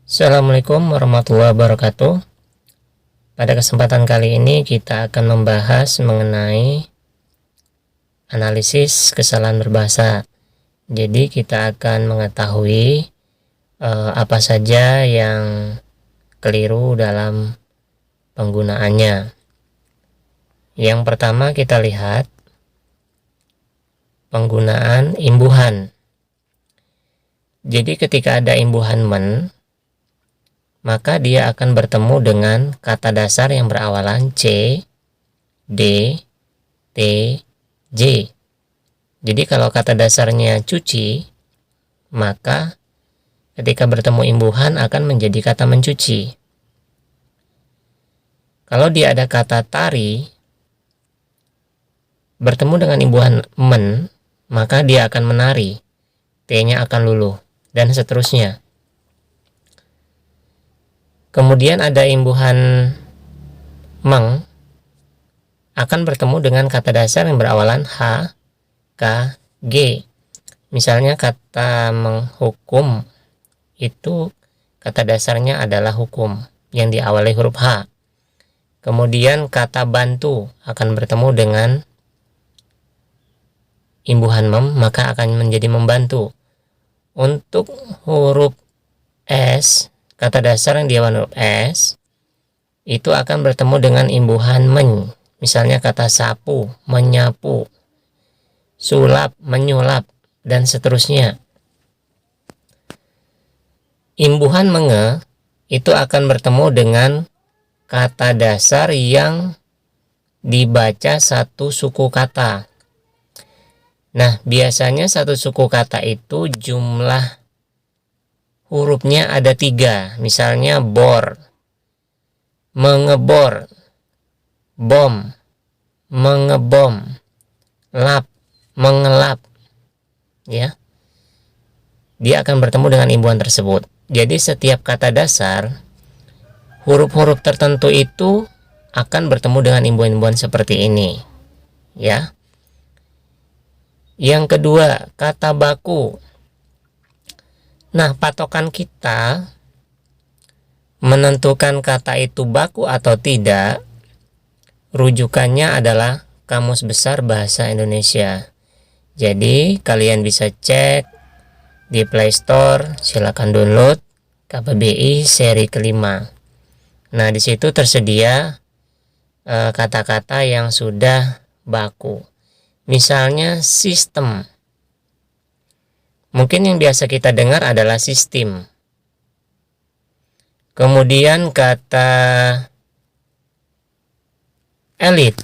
Assalamualaikum warahmatullahi wabarakatuh. Pada kesempatan kali ini kita akan membahas mengenai analisis kesalahan berbahasa. Jadi kita akan mengetahui apa saja yang keliru dalam penggunaannya. Yang pertama kita lihat penggunaan imbuhan. Jadi ketika ada imbuhan men, maka dia akan bertemu dengan kata dasar yang berawalan C, D, T, J. Jadi kalau kata dasarnya cuci, maka ketika bertemu imbuhan akan menjadi kata mencuci. Kalau dia ada kata tari, bertemu dengan imbuhan men, maka dia akan menari, T-nya akan luluh, dan seterusnya. Kemudian ada imbuhan meng, akan bertemu dengan kata dasar yang berawalan H, K, G. Misalnya kata menghukum, itu kata dasarnya adalah hukum yang diawali huruf H. Kemudian kata bantu akan bertemu dengan imbuhan mem, maka akan menjadi membantu. Untuk huruf S, kata dasar yang diawali huruf S itu akan bertemu dengan imbuhan men. Misalnya kata sapu, menyapu, sulap, menyulap, dan seterusnya. Imbuhan menge itu akan bertemu dengan kata dasar yang dibaca satu suku kata. Nah, biasanya satu suku kata itu jumlah hurufnya ada 3, misalnya bor, mengebor, bom, mengebom, lap, mengelap, ya. Dia akan bertemu dengan imbuhan tersebut. Jadi setiap kata dasar, huruf-huruf tertentu itu akan bertemu dengan imbuhan-imbuhan seperti ini, ya. Yang kedua, kata baku. Nah, patokan kita menentukan kata itu baku atau tidak, rujukannya adalah Kamus Besar Bahasa Indonesia. Jadi, kalian bisa cek di Play Store, silakan download KBBI seri kelima. Nah, di situ tersedia kata-kata yang sudah baku. Misalnya sistem. Mungkin yang biasa kita dengar adalah sistem. Kemudian kata elit.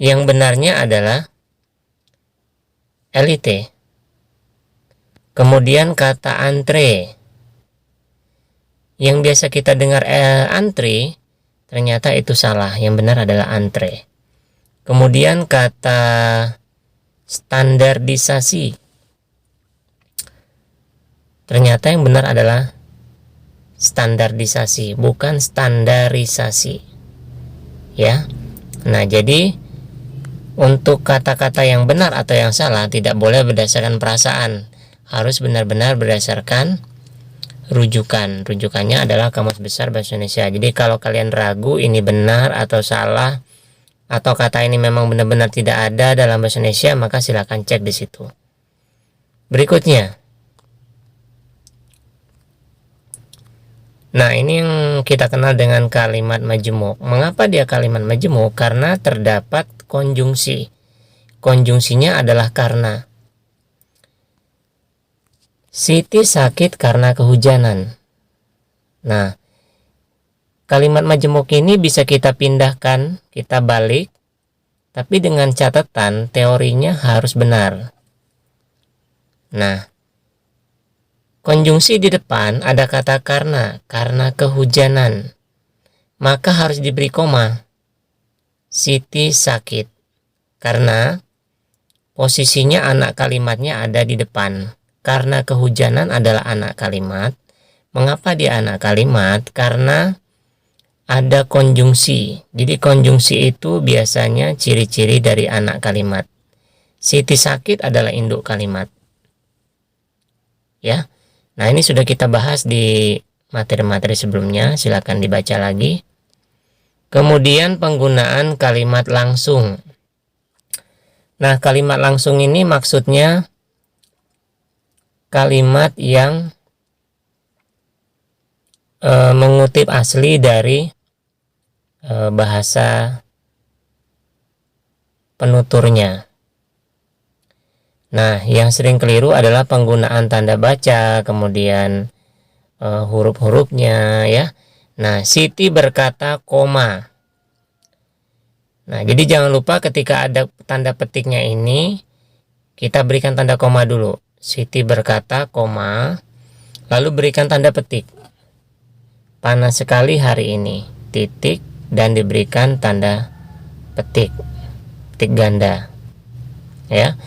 Yang benarnya adalah elite. Kemudian kata antre. Yang biasa kita dengar antri, ternyata itu salah. Yang benar adalah antre. Kemudian kata standarisasi. Ternyata yang benar adalah standarisasi, bukan standarisasi. Ya. Nah, jadi untuk kata-kata yang benar atau yang salah tidak boleh berdasarkan perasaan. Harus benar-benar berdasarkan rujukan. Rujukannya adalah Kamus Besar Bahasa Indonesia. Jadi kalau kalian ragu ini benar atau salah, atau kata ini memang benar-benar tidak ada dalam bahasa Indonesia, maka silakan cek di situ. Berikutnya. Nah, ini yang kita kenal dengan kalimat majemuk. Mengapa dia kalimat majemuk? Karena terdapat konjungsi. Konjungsinya adalah karena. Siti sakit karena kehujanan. Nah, kalimat majemuk ini bisa kita pindahkan, kita balik, tapi dengan catatan teorinya harus benar. Nah, konjungsi di depan ada kata karena kehujanan, maka harus diberi koma. Siti sakit, karena posisinya anak kalimatnya ada di depan. Karena kehujanan adalah anak kalimat. Mengapa dia anak kalimat? Karena ada konjungsi. Jadi konjungsi itu biasanya ciri-ciri dari anak kalimat. Siti sakit adalah induk kalimat. Ya. Nah, ini sudah kita bahas di materi-materi sebelumnya, silakan dibaca lagi. Kemudian penggunaan kalimat langsung. Nah, kalimat langsung ini maksudnya kalimat yang mengutip asli dari bahasa penuturnya. Nah, yang sering keliru adalah penggunaan tanda baca, kemudian huruf-hurufnya ya. Nah, Siti berkata koma. Nah, jadi jangan lupa ketika ada tanda petiknya ini, kita berikan tanda koma dulu. Siti berkata koma, lalu berikan tanda petik. Panas sekali hari ini, titik, dan diberikan tanda petik ganda. Ya.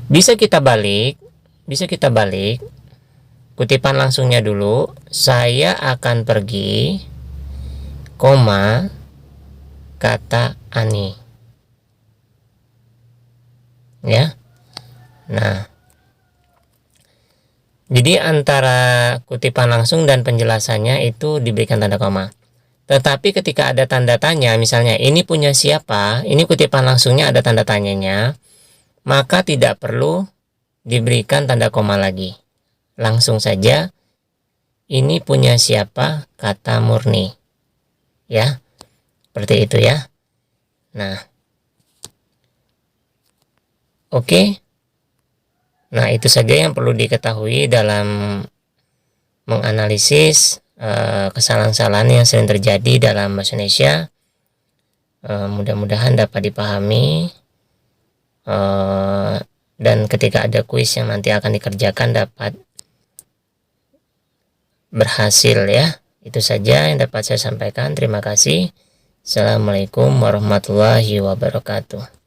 Bisa kita balik, kutipan langsungnya dulu. Saya akan pergi, koma, kata Ani. Ya. Nah, jadi antara kutipan langsung dan penjelasannya itu diberikan tanda koma. Tetapi ketika ada tanda tanya, misalnya ini punya siapa, ini kutipan langsungnya ada tanda tanyanya, maka tidak perlu diberikan tanda koma lagi. Langsung saja, ini punya siapa, kata Murni. Ya, seperti itu ya. Nah, oke. Nah, itu saja yang perlu diketahui dalam menganalisis kesalahan-kesalahan yang sering terjadi dalam bahasa Indonesia. Mudah-mudahan dapat dipahami. Dan ketika ada kuis yang nanti akan dikerjakan dapat berhasil ya. Itu saja yang dapat saya sampaikan. Terima kasih. Assalamualaikum warahmatullahi wabarakatuh.